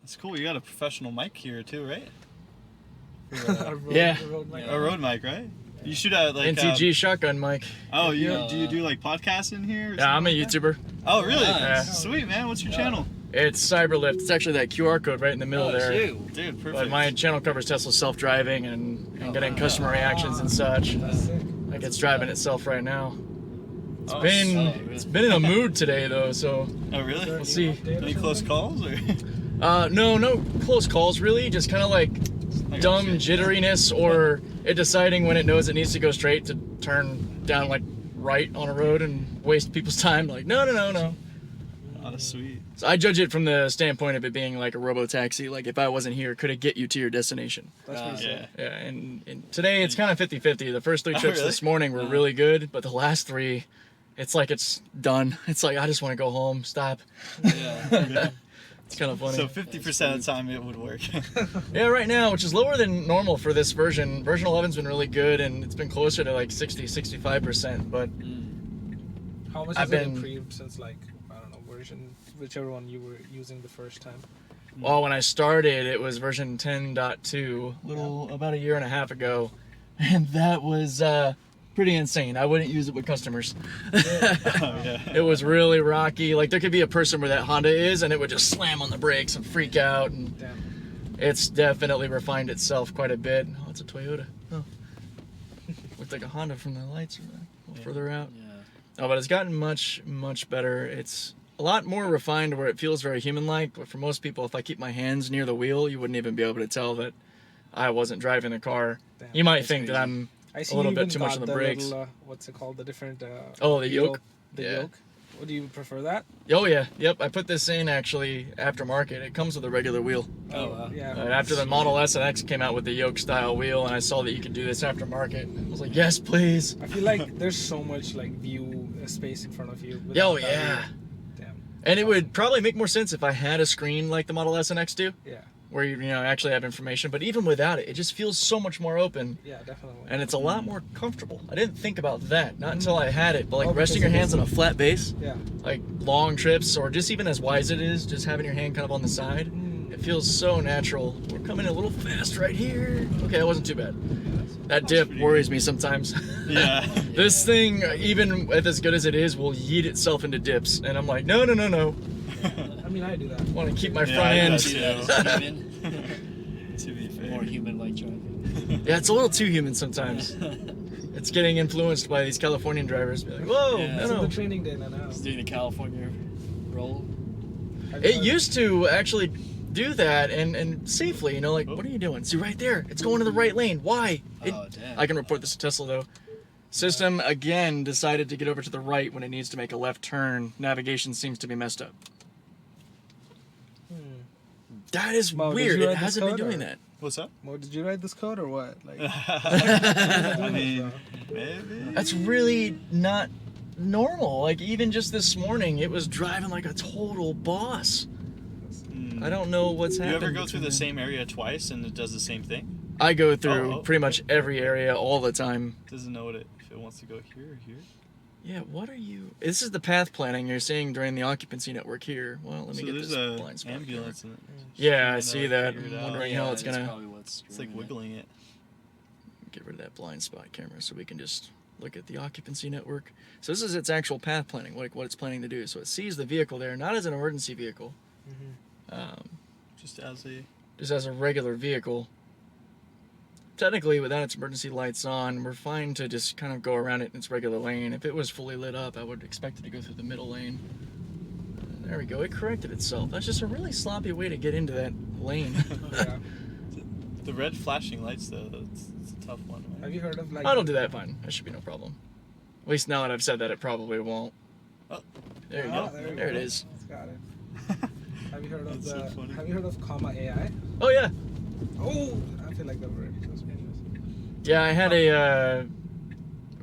That's cool. You got a professional mic here too, right? A road mic, right? You shoot at like NTG shotgun mic. Oh, do you do like podcasts in here? Yeah, I'm a like YouTuber. Oh, really? Yeah. Sweet, man. What's your channel? It's CYBRLFT. It's actually that QR code right in the middle there. Dude, perfect. But my channel covers Tesla self-driving and getting customer reactions and such. Like it's driving itself right now. It's been in a mood today though, so. Oh, really? We'll see. Any close calls or? No close calls really. Just kind of like dumb jitteriness, or it deciding when it knows it needs to go straight to turn down like right on a road and waste people's time. Like no. Oh, sweet. So I judge it from the standpoint of it being like a RoboTaxi. Like if I wasn't here, could it get you to your destination? Yeah. Yeah, and today it's kind of 50-50. The first 3 trips this morning were really good, but the last 3, it's like it's done. It's like I just want to go home, stop. Yeah. It's kind of funny. So 50% of the time it would work. Yeah, right now, which is lower than normal for this version. Version 11's been really good, and it's been closer to like 60-65%. But how much has it improved since like whichever one you were using the first time? Well, when I started, it was version 10.2, about a year and a half ago, and that was pretty insane. I wouldn't use it with customers. It was really rocky. Like there could be a person where that Honda is, and it would just slam on the brakes and freak out. And it's definitely refined itself quite a bit. Oh, it's a Toyota. Oh, looked like a Honda from the lights a little further out. Oh, but it's gotten much better. It's a lot more refined where it feels very human-like, but for most people, if I keep my hands near the wheel, you wouldn't even be able to tell that I wasn't driving the car. You might think that I'm a little bit too much on the brakes. Little, what's it called? The different... the Yoke? The Yoke. Would you prefer that? Oh, yeah. Yep, I put this in, actually, aftermarket. It comes with a regular wheel. Oh, wow. Yeah. After the Model S and X came out with the Yoke-style wheel, and I saw that you could do this aftermarket, I was like, yes, please. I feel like there's so much, like, view space in front of you. Oh, yeah. And it would probably make more sense if I had a screen like the Model S and X do. Yeah. Where you actually have information, but even without it, it just feels so much more open. Yeah, definitely. And it's a lot more comfortable. I didn't think about that, not until I had it. But like resting your hands on a flat base, like long trips, or just even as wide as it is, just having your hand kind of on the side, it feels so natural. We're coming a little fast right here. Okay, that wasn't too bad. That dip worries me sometimes. Yeah. This thing, even as good as it is, will yeet itself into dips, and I'm like, no. I mean, I do that. I want to keep my front end. To be fair. More human-like driving. Yeah, it's a little too human sometimes. It's getting influenced by these Californian drivers. Be like, whoa, no. The training day now. It's doing the California roll. It used to actually do that and safely, like, what are you doing? See, right there, it's going to the right lane. Why? Oh, damn. I can report this to Tesla, though. System, again, decided to get over to the right when it needs to make a left turn. Navigation seems to be messed up. That is weird. It hasn't been doing that. What's up? Well, did you write this code or what? Like, I mean, maybe. That's really not normal. Like, even just this morning, it was driving like a total boss. I don't know what's happening. You ever go through the same area twice and it does the same thing? I go through pretty much every area all the time. Doesn't know if it wants to go here or here. Yeah, what are you... This is the path planning you're seeing during the occupancy network here. Well, let me get this blind spot. Ambulance in it. Yeah, I see that. I'm wondering how it's gonna... It's like wiggling it. Get rid of that blind spot camera so we can just look at the occupancy network. So this is its actual path planning, like what it's planning to do. So it sees the vehicle there, not as an emergency vehicle. Just as a regular vehicle. Technically, without its emergency lights on, we're fine to just kind of go around it in its regular lane. If it was fully lit up, I would expect it to go through the middle lane. There we go. It corrected itself. That's just a really sloppy way to get into that lane. The red flashing lights, though, it's a tough one. Right? Have you heard of like... I'll do that fine. That should be no problem. At least now that I've said that, it probably won't. Oh. There you go. There it is. Got it. Have you heard of Have you heard of Comma AI? Oh yeah. Oh, I feel like that word. Yeah, I had a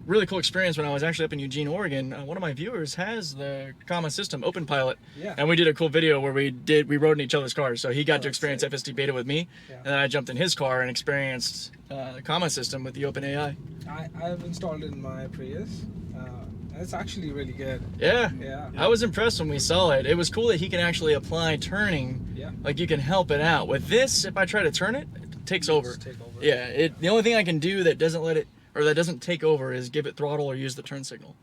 really cool experience when I was actually up in Eugene, Oregon. One of my viewers has the Comma system, Open Pilot, and we did a cool video where we rode in each other's cars. So he got to experience FSD Beta with me, and then I jumped in his car and experienced the Comma system with the Open AI. I've installed it in my Prius, It's actually really good. Yeah. Yeah. I was impressed when we saw it. It was cool that he can actually apply turning. Yeah. Like you can help it out. With this, if I try to turn it, it takes over. Just take over. Yeah. The only thing I can do that doesn't let it, or that doesn't take over, is give it throttle or use the turn signal.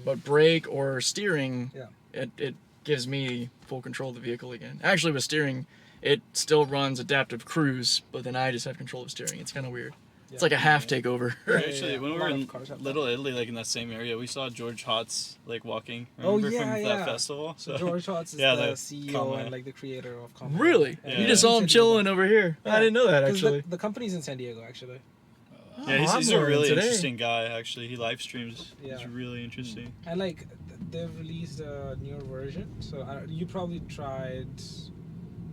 But brake or steering, Yeah. it gives me full control of the vehicle again. Actually, with steering, it still runs adaptive cruise, but then I just have control of steering. It's kind of weird. It's like a half takeover. Actually, when we A were lot in of cars have that. Little Italy, like in that same area, we saw George Hotz like walking. Oh, Remember yeah, from yeah. that festival? So George Hotz is Yeah, the the CEO Comma. and like the creator of Comma. Really? Yeah. You just saw him San chilling Diego. over here. Yeah. I didn't know that 'Cause actually. The company's in San Diego actually. Yeah, he's I'm a learning really today. interesting guy. Actually, he live streams. Yeah. He's really interesting. And like they've released a newer version. So you probably tried.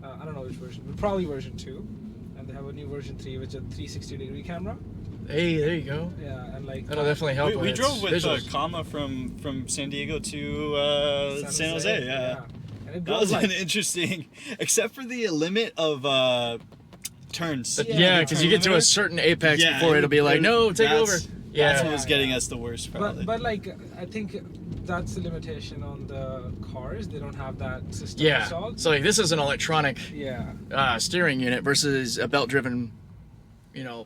I don't know which version, but probably version 2. And they have a new version 3 with a 360-degree camera. Hey, there you go. Yeah, and like That'll definitely help. We its drove with visuals. Comma from San Diego to San Jose. Yeah. And it That was goes like an interesting, except for the limit of turns. Yeah, because you get to a certain apex Yeah, before it'll be like, no, take over. that's- Yeah. That's what was getting us the worst, probably. but like I think that's the limitation on the cars. They don't have that system Yeah. installed. So like, this is an electronic Yeah. steering unit versus a belt-driven,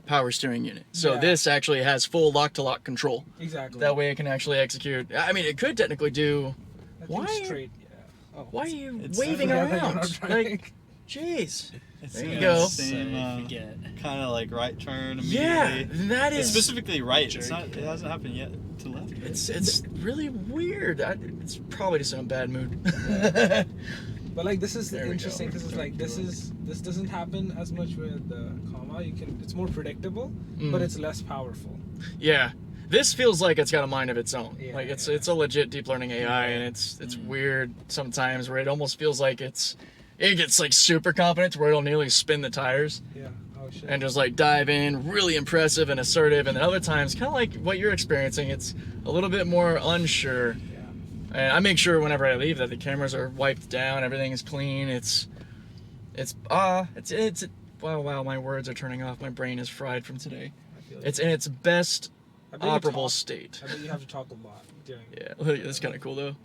power steering unit. So Yeah. this actually has full lock-to-lock control. Exactly. That way it can actually execute. I mean, it could technically do. I think Why- straight. Yeah. Oh. Why are you It's- waving Yeah, you're around? not trying. Like, jeez. It's There you the go. Same forget. kind of like right turn Yeah, immediately. that It's is. specifically right. It's Jerky. not. It hasn't happened yet to left. Right? It's really weird. It's probably just in a bad mood. But like this is There we interesting go. because it's like this doesn't happen as much with the Comma. It's more predictable, but it's less powerful. Yeah, this feels like it's got a mind of its own. Yeah, Like it's yeah. a legit deep learning AI, and it's weird sometimes where it almost feels like it gets like super confident where it'll nearly spin the tires Yeah. Oh shit. and just like dive in, really impressive and assertive. And then other times, kind of like what you're experiencing, it's a little bit more unsure. Yeah. And I make sure whenever I leave that the cameras are wiped down, everything is clean. Wow, my words are turning off. My brain is fried from today. I feel It's in its best I bet you operable talk- state. I bet you have to talk a lot during it. Yeah, that's kind of cool though.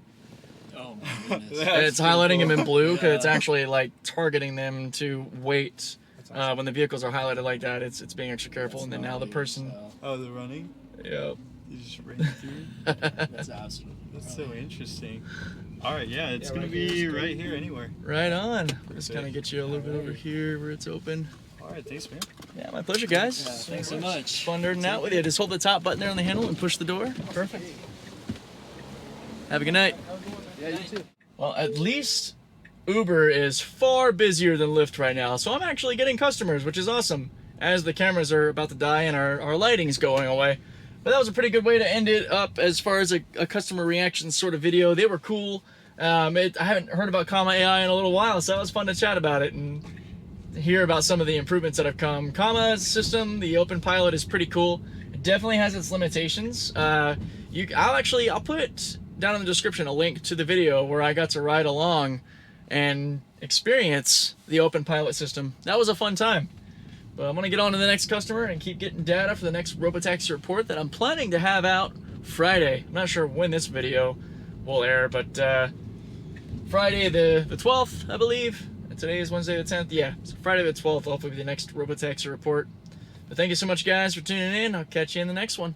Oh my goodness. And it's highlighting them in blue because it's actually like targeting them to wait. That's awesome. When the vehicles are highlighted like that, it's being extra careful. And then now the person, Oh, they're running. yeah. You just ran through. That's awesome. That's so interesting. All right, yeah, it's Yeah, gonna right here be is good. right here anywhere. Right on. Just kind of Perfect. get you a little bit over here where it's open. All right, thanks, man. Yeah, my pleasure, guys. Yeah, thanks so much. Fun nerding out with you. Just hold the top button there on the handle and push the door. Perfect. Have a good night. Yeah, you too. Well, at least Uber is far busier than Lyft right now, so I'm actually getting customers, which is awesome, as the cameras are about to die and our lighting's going away. But that was a pretty good way to end it up as far as a customer reaction sort of video. They were cool. I haven't heard about Comma AI in a little while, so that was fun to chat about it and hear about some of the improvements that have come. Comma's system, the open pilot, is pretty cool. It definitely has its limitations. I'll put down in the description a link to the video where I got to ride along and experience the open pilot system. That was a fun time. But I'm gonna get on to the next customer and keep getting data for the next RoboTaxi report that I'm planning to have out Friday. I'm not sure when this video will air, but Friday the 12th, I believe. And today is Wednesday the 10th. Yeah, so Friday the 12th will hopefully be the next RoboTaxi report. But thank you so much, guys, for tuning in. I'll catch you in the next one.